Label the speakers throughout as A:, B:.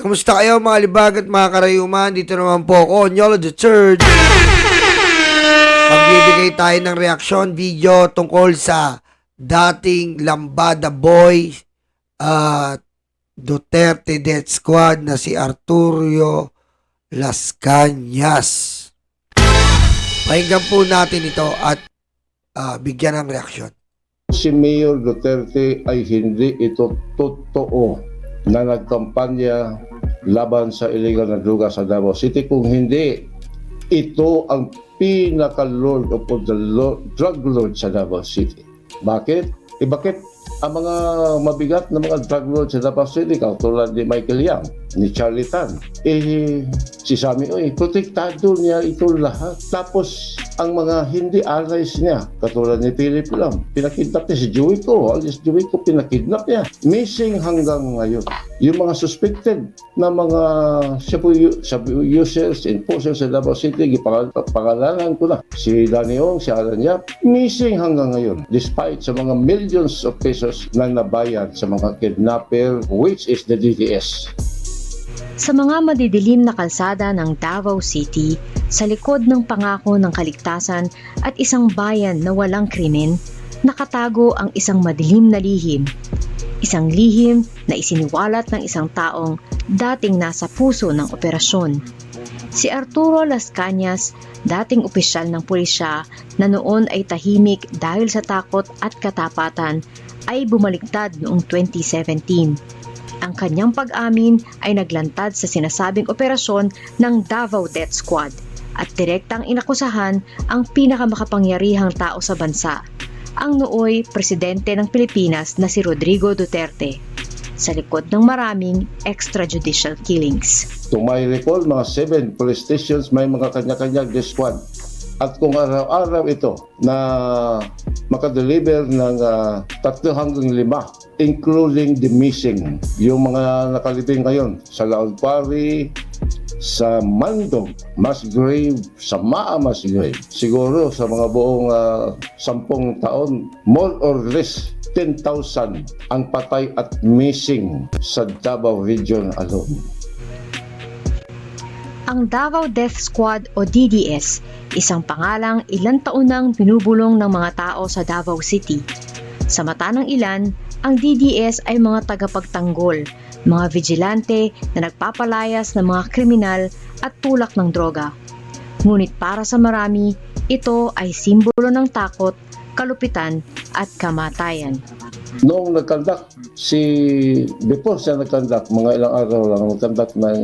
A: Kumusta kayo mga libag at mga karayuman? Dito naman po ako, Nyolo the Third. Magbibigay tayo ng reaction video tungkol sa dating Lambada Boy Duterte Death Squad na si Arturo Las Cañas. Pakinggan po natin ito at bigyan ng reaksyon.
B: Si Mayor Duterte ay hindi ito totoo na nagkampanya laban sa illegal na droga sa Davao City. Kung hindi, ito ang pinaka-lord of the drug lord sa Davao City. Bakit? Bakit ang mga mabigat na mga drug lord sa Davao City, katulad ni Michael Yang, ni Charlie Tan, si Sammy Oy, protektado niya ito lahat. Tapos, ang mga hindi allies niya, katulad ni Philip Lam, pinakidnap niya si Joey Ko, pinakidnap niya. Missing hanggang ngayon. Yung mga suspected na mga users, enforcers sa Davao City, pangalanan ko na. Si Danny Ong, si Alan Yap, missing hanggang ngayon. Despite sa mga millions of pesos na nabayad sa mga kidnapper, which is the DDS.
C: Sa mga madidilim na kalsada ng Davao City, sa likod ng pangako ng kaligtasan at isang bayan na walang krimen, nakatago ang isang madilim na lihim. Isang lihim na isiniwalat ng isang taong dating nasa puso ng operasyon. Si Arturo Las Cañas, dating opisyal ng pulisya na noon ay tahimik dahil sa takot at katapatan, ay bumaliktad noong 2017. Ang kanyang pag-amin ay naglantad sa sinasabing operasyon ng Davao Death Squad at direktang inakusahan ang pinakamakapangyarihang tao sa bansa, ang nooy presidente ng Pilipinas na si Rodrigo Duterte, sa likod ng maraming extrajudicial killings.
B: To my recall, mga 7 police stations may mga kanya-kanyang death squad. At kung araw-araw ito na makadeliver ng 3 hanggang 5, including the missing, yung mga nakalibing ngayon sa Laon Quarry, sa Mandog, Musgrave, sa Maa Musgrave, siguro sa mga buong 10 taon, more or less 10,000 ang patay at missing sa Davao region alone.
C: Ang Davao Death Squad o DDS, isang pangalang ilang taon nang binubulong ng mga tao sa Davao City. Sa mata ng ilan, ang DDS ay mga tagapagtanggol, mga vigilante na nagpapalayas ng mga kriminal at tulak ng droga. Ngunit para sa marami, ito ay simbolo ng takot, kalupitan at kamatayan.
B: Noong nagkandak before siya nagkandak, mga ilang araw lang nagkandak ng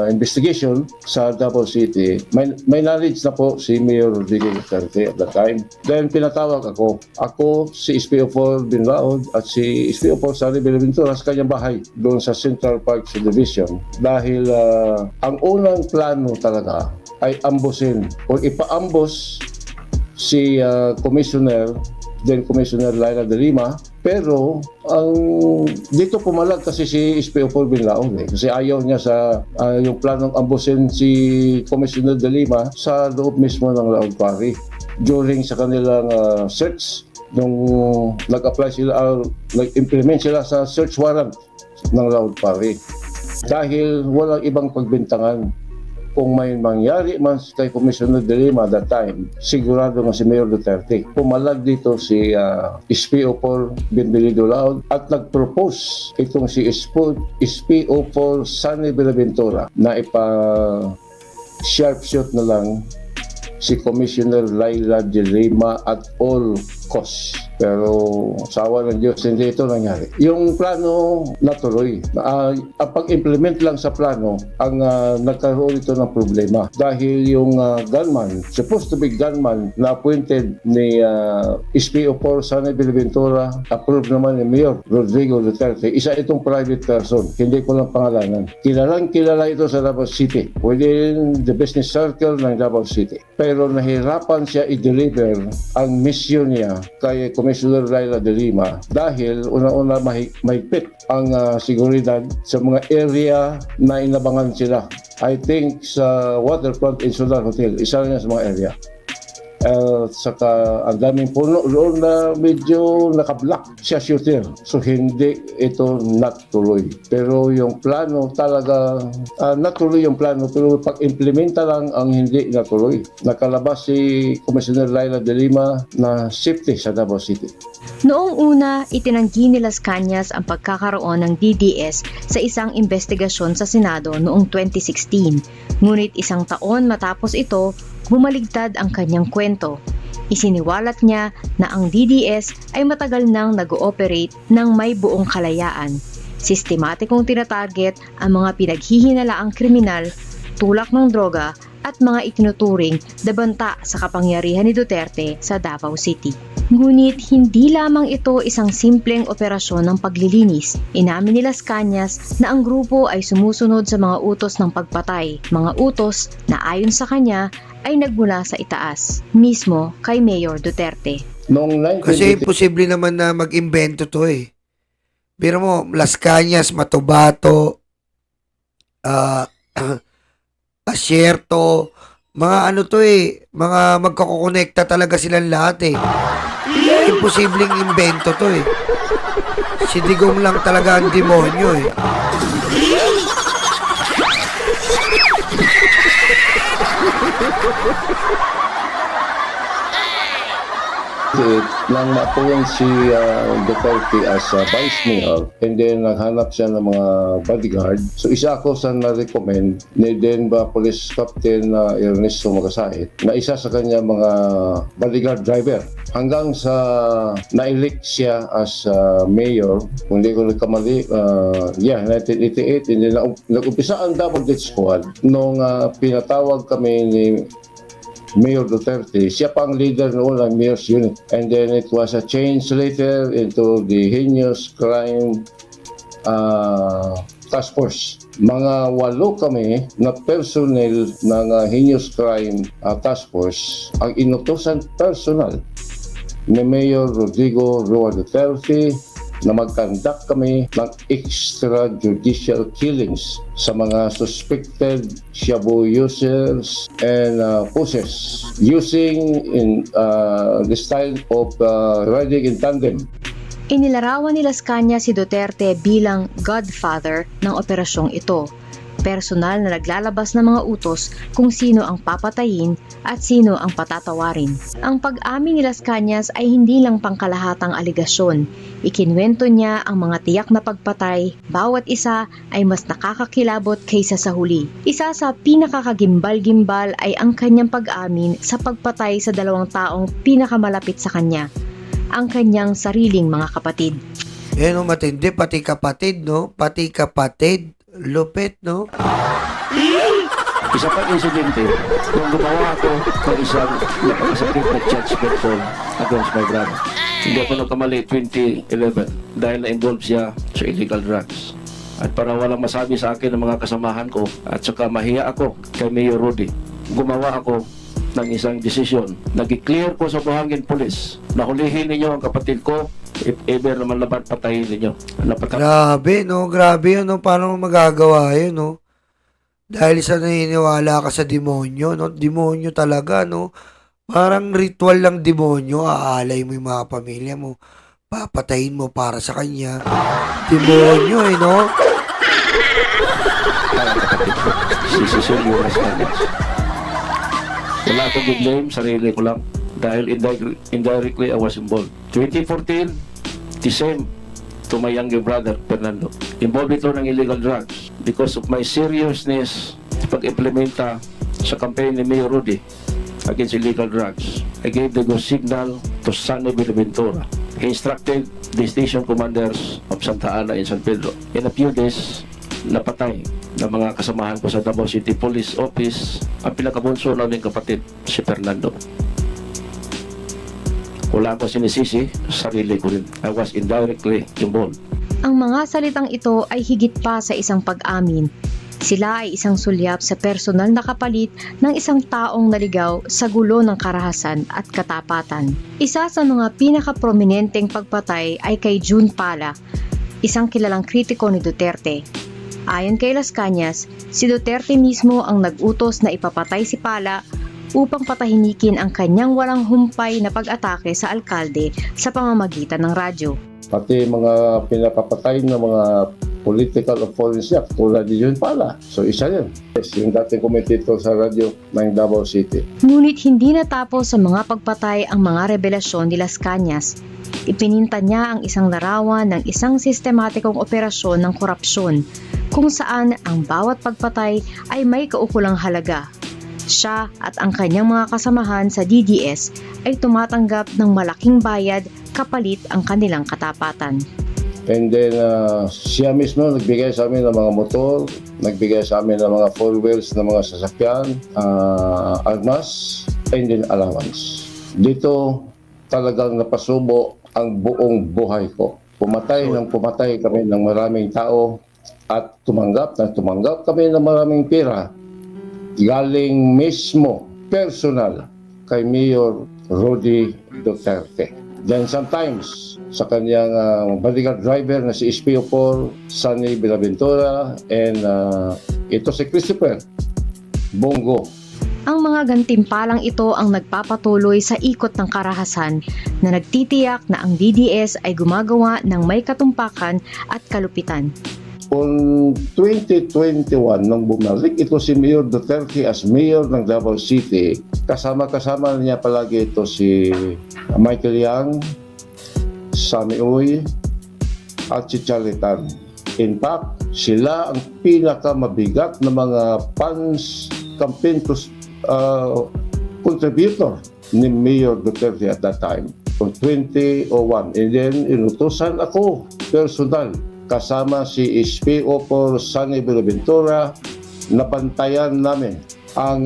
B: investigation sa Davao City, may knowledge na po si Mayor Rodrigo Duterte at that time. Then pinatawag ako si SPO4 Binlaod at si SPO4 Sally Belaventura sa kanyang bahay doon sa Central Park Subdivision dahil ang unang plano talaga ay ambusin o ipaambos si Commissioner Laila de Lima, pero dito pumalag kasi si SPO4 Binlaon kasi ayaw niya sa yung planong ambusin si Commissioner de Lima sa loob mismo ng Laon Quarry. During sa kanilang search, nung nag-apply sila, nag-implement sila sa search warrant ng Laon Quarry. Dahil walang ibang pagbintangan. Kung may mangyari man kay Commissioner de Lima that time, sigurado nga si Mayor Duterte. Pumalag dito si SPO4 Benvenido Laod at nag-propose itong si SPO4 Sunny Belaventura na ipa-sharpshot na lang si Commissioner Laila de Lima at all costs. Pero sa awa ng Diyos, hindi ito nangyari. Yung plano natuloy. Ang pag-implement lang sa plano, ang nagkaroon ito ng problema. Dahil yung gunman, supposed to be gunman na appointed ni SPO4 Sunny Belaventura, approved naman ni Mayor Rodrigo Duterte, isa itong private person. Hindi ko lang pangalanan. Kilala ito sa Davao City, within the business circle ng Davao City. Pero nahirapan siya i-deliver ang mission niya kay Commissioner Laila de Lima dahil una-una mahigpit ang seguridad sa mga area na inabangan sila. I think sa Waterfront Insular Hotel, isa rin sa mga area. Saka ang daming puno doon na medyo nakablock siya shooter. So hindi ito natuloy. Pero yung plano talaga, natuloy yung plano pero pag-implementa lang ang hindi natuloy. Nakalabas si Commissioner Laila de Lima na safety sa Davao City.
C: Noong una, itinanggi ni Las Cañas ang pagkakaroon ng DDS sa isang investigasyon sa Senado noong 2016. Ngunit isang taon matapos ito, bumaligtad ang kanyang kwento. Isiniwalat niya na ang DDS ay matagal nang nag-ooperate ng may buong kalayaan. Sistematikong tinatarget ang mga pinaghihinalaang kriminal, tulak ng droga at mga itinuturing na banta sa kapangyarihan ni Duterte sa Davao City. Ngunit hindi lamang ito isang simpleng operasyon ng paglilinis. Inamin ni Las Cañas na ang grupo ay sumusunod sa mga utos ng pagpatay, mga utos na ayon sa kanya ay nagmula sa itaas, mismo kay Mayor Duterte.
B: Noong
A: Kasi
B: 1980,
A: imposible naman na mag-imbento to eh. Pero mo, Las Cañas, Matobato, Asierto, mga ano to eh, mga magkakokonekta talaga silang lahat eh. Imposibleng imbento to eh. Si Digong lang talaga ang demonyo eh.
B: nang matuwang si Duterte as vice mayor and then naghanap siya ng mga bodyguard. So isa ako sa na-recommend ni then Police Captain Ernesto Magasait na isa sa kanya mga bodyguard driver hanggang sa na-elect siya as mayor, kung hindi ko nagkamali, 1988, and then nag-umpisa ang Double Death Squad nung pinatawag kami ni Mayor Duterte. Siya pang leader noon ng Mayor's Unit. And then it was a change later into the heinous crime task force. Mga 8 kami na personnel ng heinous crime task force ang inutusan personal ni Mayor Rodrigo Roa Duterte na mag-conduct kami ng extrajudicial killings sa mga suspected shabu users and pushers using in the style of riding in tandem.
C: Inilarawan ni Las Cañas si Duterte bilang godfather ng operasyong ito. Personal na naglalabas ng mga utos kung sino ang papatayin at sino ang patatawarin. Ang pag-amin ni Las Cañas ay hindi lang pangkalahatang aligasyon. Ikinwento niya ang mga tiyak na pagpatay, bawat isa ay mas nakakakilabot kaysa sa huli. Isa sa pinakakagimbal-gimbal ay ang kanyang pag-amin sa pagpatay sa 2 taong pinakamalapit sa kanya, ang kanyang sariling mga kapatid.
A: Yan o, matindi, pati kapatid, no? Pati kapatid. Lupit, no?
D: Isa pang insidente, nung gumawa ako ng isang napakasakit na judgment call against my brother. Hindi ako nagkamali 2011 dahil na-involve siya sa illegal drugs. At para walang masabi sa akin ng mga kasamahan ko at saka mahiya ako kay Mayor Rudy, gumawa ako ng isang desisyon. Nag-clear ko sa Buhangin Police na hulihin ninyo ang kapatid ko. If ever naman laban, patayin ninyo.
A: Grabe, no? Grabe yun, no? Paano mo magagawa yun, no? Dahil sa naniniwala ka sa demonyo, no? Demonyo talaga, no? Parang ritual lang demonyo. Aalay mo yung mga pamilya mo. Papatayin mo para sa kanya. Demonyo, eh, no?
D: Sisisyon yung Las Cañas. Wala akong blame, sarili ko lang. Dahil indirectly I was involved. 2014, the same to my younger brother, Fernando. Involved ito ng illegal drugs because of my seriousness pag-implementa sa campaign ni Mayor Rudy against illegal drugs. I gave the go signal to Sunny Buenaventura. He instructed the station commanders of Santa Ana in San Pedro. In a few days, napatay ng mga kasamahan ko sa Davao City Police Office ang pinakabunso naming kapatid, si Fernando. Wala ko sinisisi, sarili ko rin. I was indirectly involved.
C: Ang mga salitang ito ay higit pa sa isang pag-amin. Sila ay isang sulyap sa personal na kapalit ng isang taong naligaw sa gulo ng karahasan at katapatan. Isa sa mga pinaka-prominenteng pagpatay ay kay June Pala, isang kilalang kritiko ni Duterte. Ayon kay Las Cañas, si Duterte mismo ang nag-utos na ipapatay si Pala upang patahimikin ang kanyang walang humpay na pag-atake sa alkalde sa pamamagitan ng radyo.
B: Pati mga pinapapatay ng mga political opponents niya, tulad ni John Pala. So isa yun. Yes, yung dating commentator sa radyo ng Davao City.
C: Ngunit hindi natapos sa mga pagpatay ang mga revelasyon ni Las Cañas. Ipininta niya ang isang larawan ng isang sistematikong operasyon ng korupsyon kung saan ang bawat pagpatay ay may kaukulang halaga. Siya at ang kanyang mga kasamahan sa DDS ay tumatanggap ng malaking bayad kapalit ang kanilang katapatan.
B: And then siya mismo nagbigay sa amin ng mga motor, nagbigay sa amin ng mga four wheels ng mga sasakyan, armas, and then allowance. Dito talagang napasubo ang buong buhay ko. Pumatay kami ng maraming tao at tumanggap kami ng maraming pera galing mismo personal kay Mayor Rudy Duterte. Then sometimes sa kanyang bodyguard driver na si SPO4 Sunny Buenaventura and ito si Christopher Bongo.
C: Ang mga gantimpalang ito ang nagpapatuloy sa ikot ng karahasan na nagtitiyak na ang DDS ay gumagawa ng may katumpakan at kalupitan.
B: On 2021, nung bumalik ito si Mayor Duterte as mayor ng Davao City, kasama niya palagi ito si Michael Yang, Sammy Uy, at si Charlie Tan. In fact, sila ang pinakamabigat na mga campaign contributor ni Mayor Duterte at that time, from 2001. And then, inutusan ako, personal, kasama si SPO4 Sunny Buenaventura, nabantayan namin ang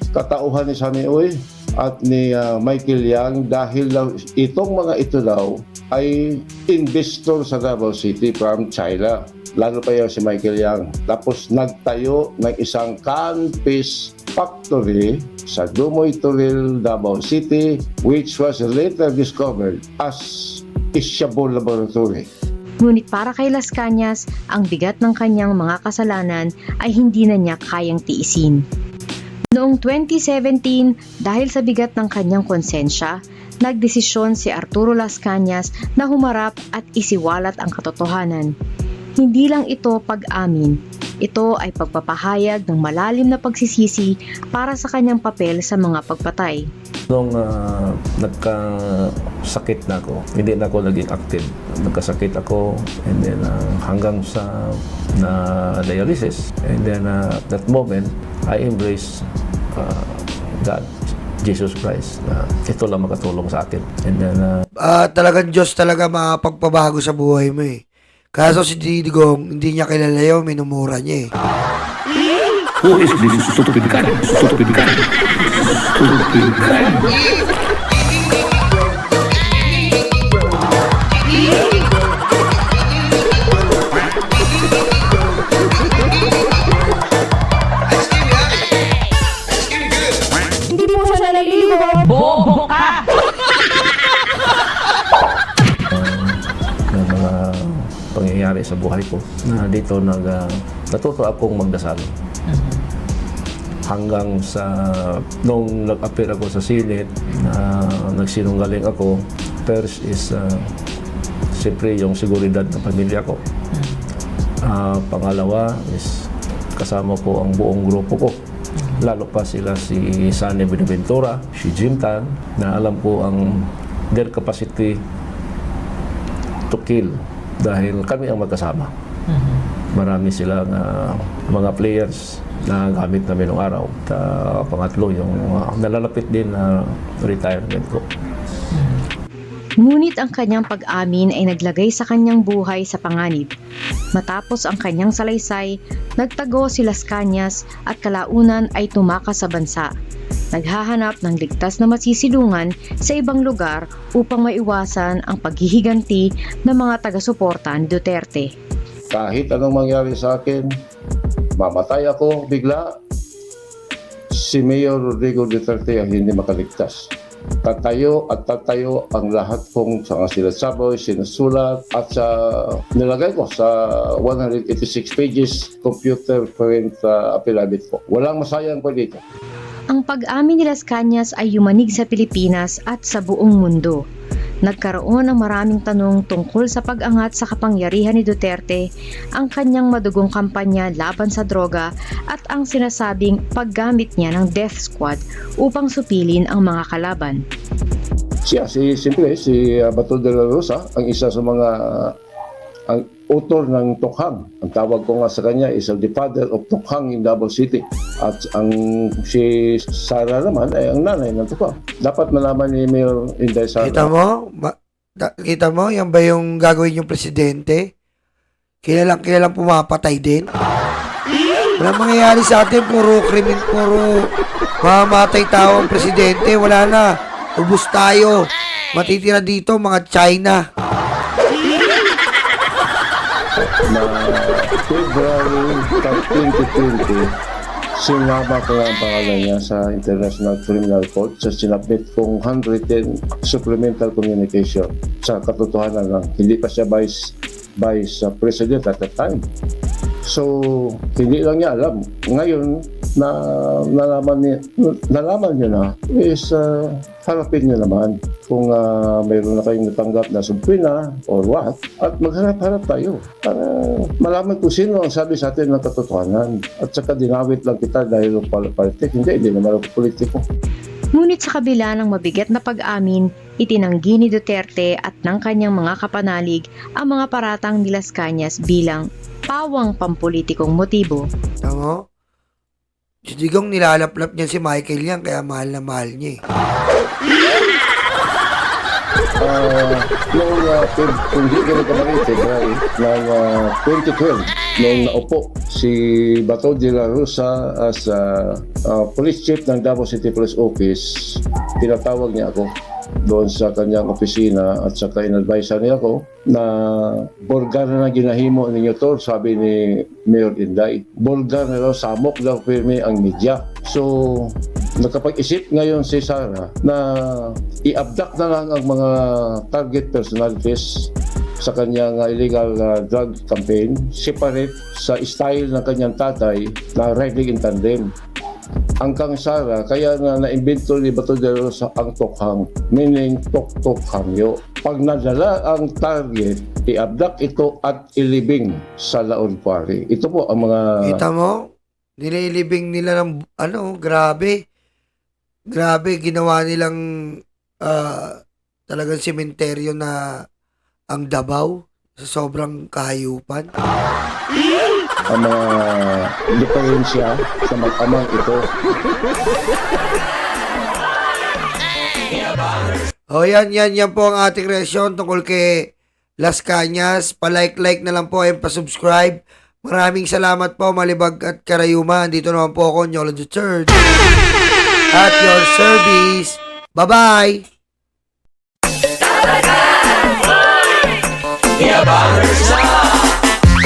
B: katauhan ni Sammy Uy at ni Michael Yang dahil itong mga ito daw ay investor sa Davao City from China. Lalo pa yung si Michael Yang. Tapos nagtayo ng isang can-fish factory sa Dumoy Turil, Davao City, which was later discovered as Ishabol Laboratory.
C: Ngunit para kay Las Cañas, ang bigat ng kanyang mga kasalanan ay hindi na niya kayang tiisin. Noong 2017, dahil sa bigat ng kanyang konsensya, nagdesisyon si Arturo Las Cañas na humarap at isiwalat ang katotohanan. Hindi lang ito pag-amin, ito ay pagpapahayag ng malalim na pagsisisi para sa kanyang papel sa mga pagpatay.
E: Nung nagkasakit na ako, hindi na ako naging active. Nagkasakit ako and then hanggang sa dialysis. And then that moment, I embrace God, Jesus Christ. Ito lang makatulong sa akin. And then
A: Talagang Diyos talaga makapagpabago sa buhay mo eh. Kaso si Digong, hindi niya kilala yun, minumura niya eh.
F: Who is this stupid guy? Stupid guy. Stupid guy.
G: Hindi mo siya naliligo. Bobo ka!
E: ng mga pangyayari sa buhay ko na dito natuto akong magdasal. Hanggang sa nung nag-appear ako sa Senate na nagsinungaling ako, first is siyempre yung seguridad ng pamilya ko. Pangalawa is kasama ko ang buong grupo ko. Lalo pa sila si Sunny Buenaventura, si Jim Tan, na alam ko ang their capacity to kill dahil kami ang magkasama. Marami silang mga players na gamit namin noong araw. Pangatlo, yung nalalapit din na retirement ko.
C: Ngunit ang kanyang pag-amin ay naglagay sa kanyang buhay sa panganib. Matapos ang kanyang salaysay, nagtago si Las Cañas at kalaunan ay tumakas sa bansa. Naghahanap ng ligtas na masisilungan sa ibang lugar upang maiwasan ang paghihiganti ng mga taga-suporta ni Duterte.
B: Kahit anong mangyari sa akin, mamatay ako bigla, si Mayor Rodrigo Duterte ang hindi makaligtas. Tatayo at tatayo ang lahat kong sa sinasaboy, sinusulat at sa nilagay ko sa 186 pages computer print affidavit ko. Walang masayang po dito.
C: Ang pag-amin ni Las Cañas ay yumanig sa Pilipinas at sa buong mundo. Nagkaroon ng maraming tanong tungkol sa pag-angat sa kapangyarihan ni Duterte, ang kanyang madugong kampanya laban sa droga at ang sinasabing paggamit niya ng death squad upang supilin ang mga kalaban.
B: Siyempre, si Bato de la Rosa, ang isa sa mga ang author ng Tokhang. Ang tawag ko nga sa kanya is the father of Tokhang in Davao City. At si Sara naman ay ang nanay ng Tokhang. Dapat malaman ni Mayor Inday Sara.
A: Kita mo, yan ba yung gagawin yung presidente? Kilalang pumapatay din. Walang mangyayari sa atin, puro mamatay tao ang presidente. Wala na. Ubus tayo. Matitira dito mga China.
B: Na February 2020, sinama ko nga ang pangalan niya sa International Criminal Court sa sinabit kong 110 supplemental communication. Sa katotohanan lang, hindi pa siya vice president at that time. So, hindi lang niya alam. Ngayon, nalaman niyo na is harapin niyo naman kung mayroon na kayong natanggap na subpoena or what, at magharap-harap tayo para malaman kung sino ang sabi sa atin ng katotohanan, at saka dinawit lang kita dahil politik. Hindi naman ako politiko.
C: Ngunit sa kabila ng mabigat na pag-amin, itinanggi ni Duterte at ng kanyang mga kapanalig ang mga paratang ni Las Cañas bilang pawang pampolitikong motibo.
A: Tama? Si Digong nilalaplap niya si Michael yan, kaya mahal na mahal niya eh.
B: Kung hindi ka nagkamali, February ng 2012, nung naupo si Bato de la Rosa as police chief ng Davao City Police Office, tinatawag niya ako doon sa kanyang opisina at saka in-advise niya ako na bulgar na ginahimo ninyo to, sabi ni Mayor Inday. Bulgar na daw, samok daw firme ang media. So, nakapag-isip ngayon si Sara na i-abduct na lang ang mga target personalities sa kanyang illegal drug campaign, separate sa style ng kanyang tatay na riding in tandem. Hanggang Sara, kaya na-invento ni Bato de la Rosa ang Tokhang, meaning Tok-Tok Hangyo. Pag nadala ang target, i-abduct ito at ilibing sa Laon Quarry. Ito po ang mga...
A: Kita mo? Nililibing nila ng, grabe. Grabe, ginawa nilang talagang sementeryo na ang Davao sa sobrang kahayupan.
B: Ang mga diferensya sa mag-amang ito.
A: Yan po ang ating reaksyon tungkol kay Las Cañas. Pa-like na lang po and pa-subscribe. Maraming salamat po, Malibag at Karayuma. Dito naman po ako, Nyolo the Third. At your service. Bye-bye!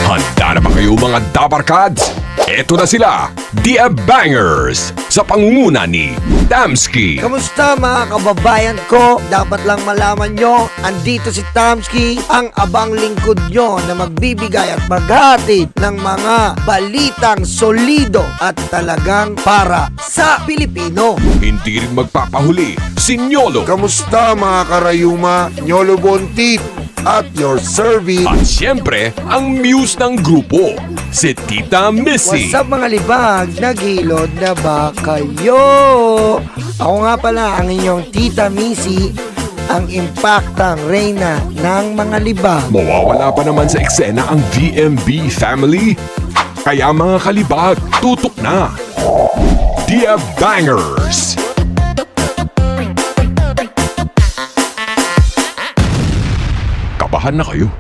H: Handa na ba kayo mga Dabarkads? Eto na sila, The Bangers, sa pangunguna ni Tamski.
A: Kamusta mga kababayan ko? Dapat lang malaman nyo, andito si Tamski, ang abang lingkod nyo na magbibigay at maghatid ng mga balitang solido at talagang para sa Pilipino.
H: Hindi rin magpapahuli si Nyolo.
I: Kamusta mga karayuma? Nyolo Bontit at your service.
H: At siyempre, ang muse ng grupo, si Tita Missy.
A: What's up mga libag? Naghilod na ba kayo? Ako nga pala ang inyong Tita Missy, ang impactang reyna ng mga libag.
H: Mawawala pa naman sa eksena ang DMB family. Kaya mga kalibag, tutok na. The Bangers. Kabahan na kayo.